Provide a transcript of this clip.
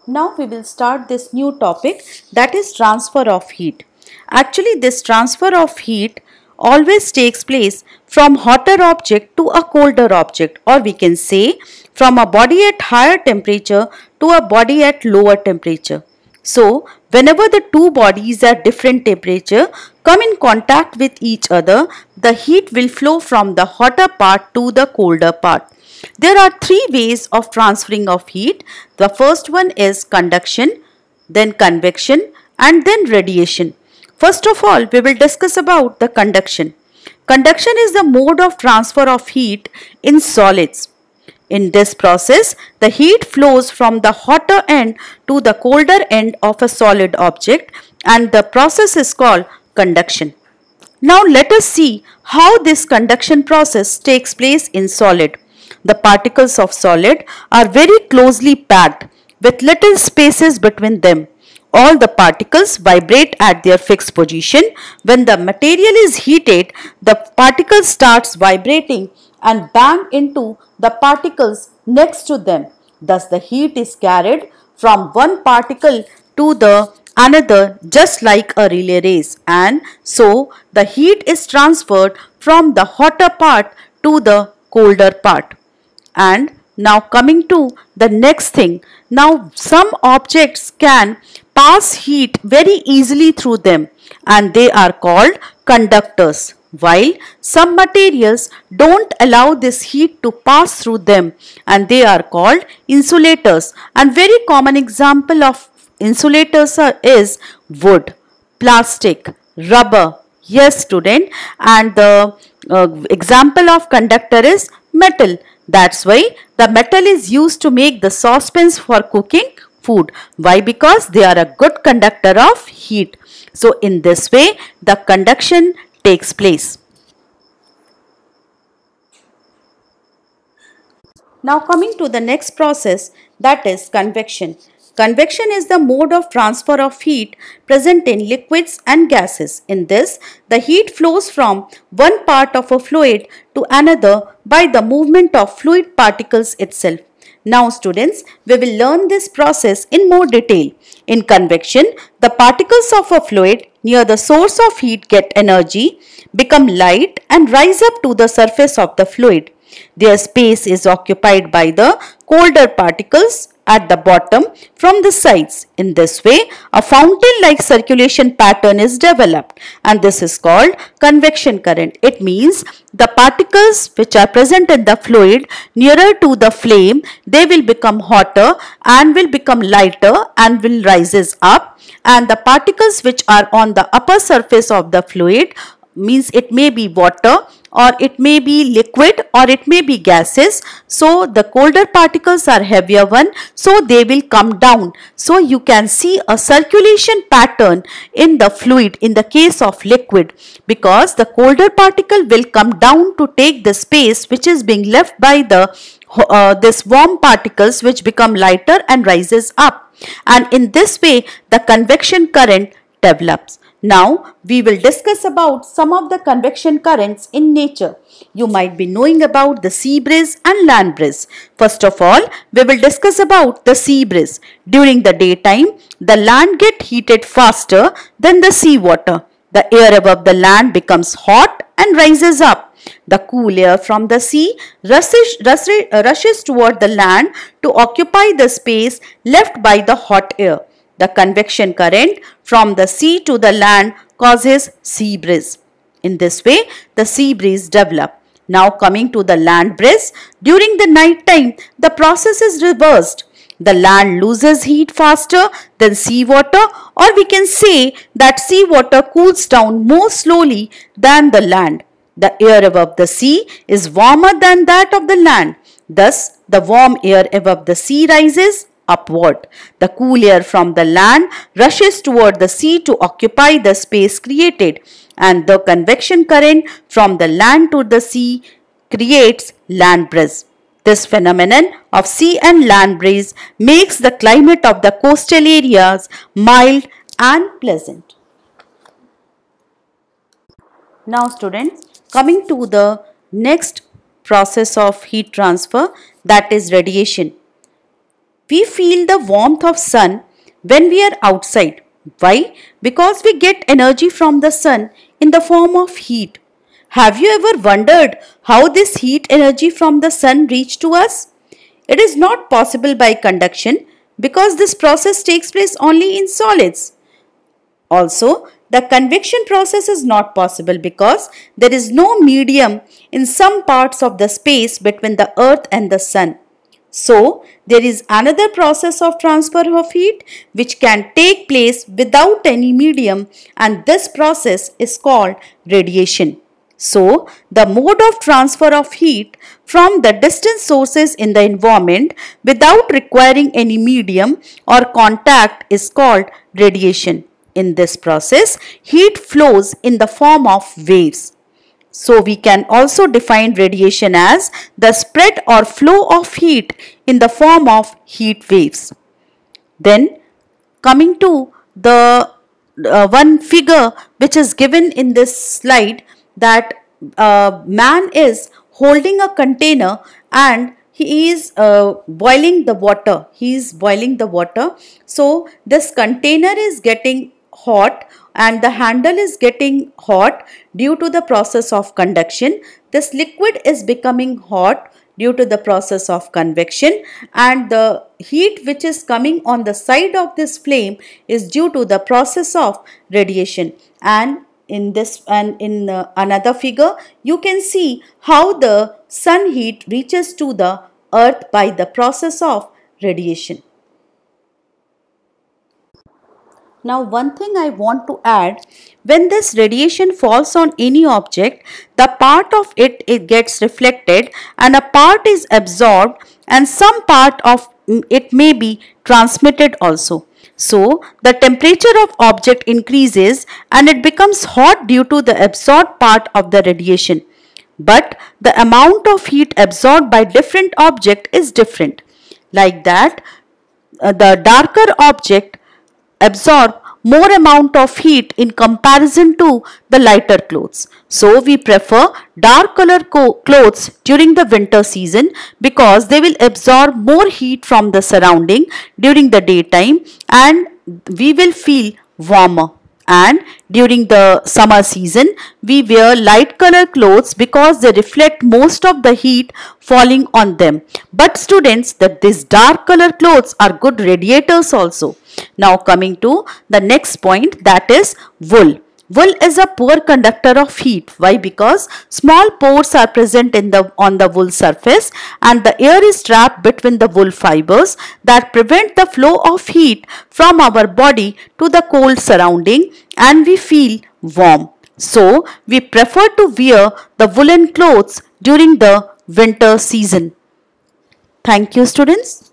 Now we will start this new topic, that is transfer of heat. Actually, this transfer of heat always takes place from hotter object to a colder object, or we can say from a body at higher temperature to a body at lower temperature. So, whenever the two bodies at different temperature come in contact with each other, the heat will flow from the hotter part to the colder part. There are three ways of transferring of heat. The first one is conduction, then convection, and then radiation. First of all, we will discuss about the conduction. Conduction is the mode of transfer of heat in solids. In this process, the heat flows from the hotter end to the colder end of a solid object, and the process is called conduction. Now let us see how this conduction process takes place in solid. The particles of solid are very closely packed with little spaces between them. All the particles vibrate at their fixed position. When the material is heated, the particle starts vibrating and bang into the particles next to them. Thus the heat is carried from one particle to the another just like a relay race, and so the heat is transferred from the hotter part to the colder part. And now coming to the next thing, now some objects can pass heat very easily through them, and they are called conductors, while some materials don't allow this heat to pass through them, and they are called insulators. And very common example of insulators is wood, plastic, rubber. Yes, student. And the example of conductor is metal. That's why the metal is used to make the saucepans for cooking food. Why? Because they are a good conductor of heat. So in this way, the conduction takes place. Now coming to the next process, that is convection. Convection is the mode of transfer of heat present in liquids and gases. In this, the heat flows from one part of a fluid to another by the movement of fluid particles itself. Now students, we will learn this process in more detail. In convection, the particles of a fluid near the source of heat get energy, become light and rise up to the surface of the fluid. Their space is occupied by the colder particles at the bottom from the sides. In this way, a fountain-like circulation pattern is developed, and this is called convection current. It means the particles which are present in the fluid nearer to the flame, they will become hotter and will become lighter and will rises up, and the particles which are on the upper surface of the fluid, means it may be water or it may be liquid or it may be gases. So the colder particles are heavier one, so they will come down. So you can see a circulation pattern in the fluid in the case of liquid, because the colder particle will come down to take the space which is being left by the this warm particles, which become lighter and rises up, and in this way the convection current develops. Now we will discuss about some of the convection currents in nature. You might be knowing about the sea breeze and land breeze. First of all, we will discuss about the sea breeze. During the daytime, the land gets heated faster than the sea water. The air above the land becomes hot and rises up. The cool air from the sea rushes toward the land to occupy the space left by the hot air. The convection current from the sea to the land causes sea breeze. In this way, the sea breeze develops. Now coming to the land breeze, during the night time, the process is reversed. The land loses heat faster than sea water, or we can say that sea water cools down more slowly than the land. The air above the sea is warmer than that of the land. Thus, the warm air above the sea rises upward. The cool air from the land rushes toward the sea to occupy the space created, and the convection current from the land to the sea creates land breeze. This phenomenon of sea and land breeze makes the climate of the coastal areas mild and pleasant. Now students, coming to the next process of heat transfer, that is radiation. We feel the warmth of sun when we are outside. Why? Because we get energy from the sun in the form of heat. Have you ever wondered how this heat energy from the sun reached to us? It is not possible by conduction because this process takes place only in solids. Also, the convection process is not possible because there is no medium in some parts of the space between the earth and the sun. So, there is another process of transfer of heat which can take place without any medium, and this process is called radiation. So, the mode of transfer of heat from the distant sources in the environment without requiring any medium or contact is called radiation. In this process, heat flows in the form of waves. So, we can also define radiation as the spread or flow of heat in the form of heat waves. Then, coming to the one figure which is given in this slide, that man is holding a container and he is boiling the water. He is boiling the water. So, this container is getting hot and the handle is getting hot due to the process of conduction. This liquid is becoming hot due to the process of convection, and the heat which is coming on the side of this flame is due to the process of radiation. And in this and in another figure, you can see how the sun heat reaches to the earth by the process of radiation. Now, one thing I want to add, when this radiation falls on any object, the part of it gets reflected and a part is absorbed and some part of it may be transmitted also. So, the temperature of object increases and it becomes hot due to the absorbed part of the radiation. But the amount of heat absorbed by different object is different. Like that, the darker object absorb more amount of heat in comparison to the lighter clothes. So, we prefer dark color clothes during the winter season because they will absorb more heat from the surrounding during the daytime and we will feel warmer. And during the summer season, we wear light color clothes because they reflect most of the heat falling on them. But students, that these dark color clothes are good radiators also. Now coming to the next point, that is wool. Wool is a poor conductor of heat. Why? Because small pores are present on the wool surface and the air is trapped between the wool fibers that prevent the flow of heat from our body to the cold surrounding and we feel warm. So, we prefer to wear the woolen clothes during the winter season. Thank you, students.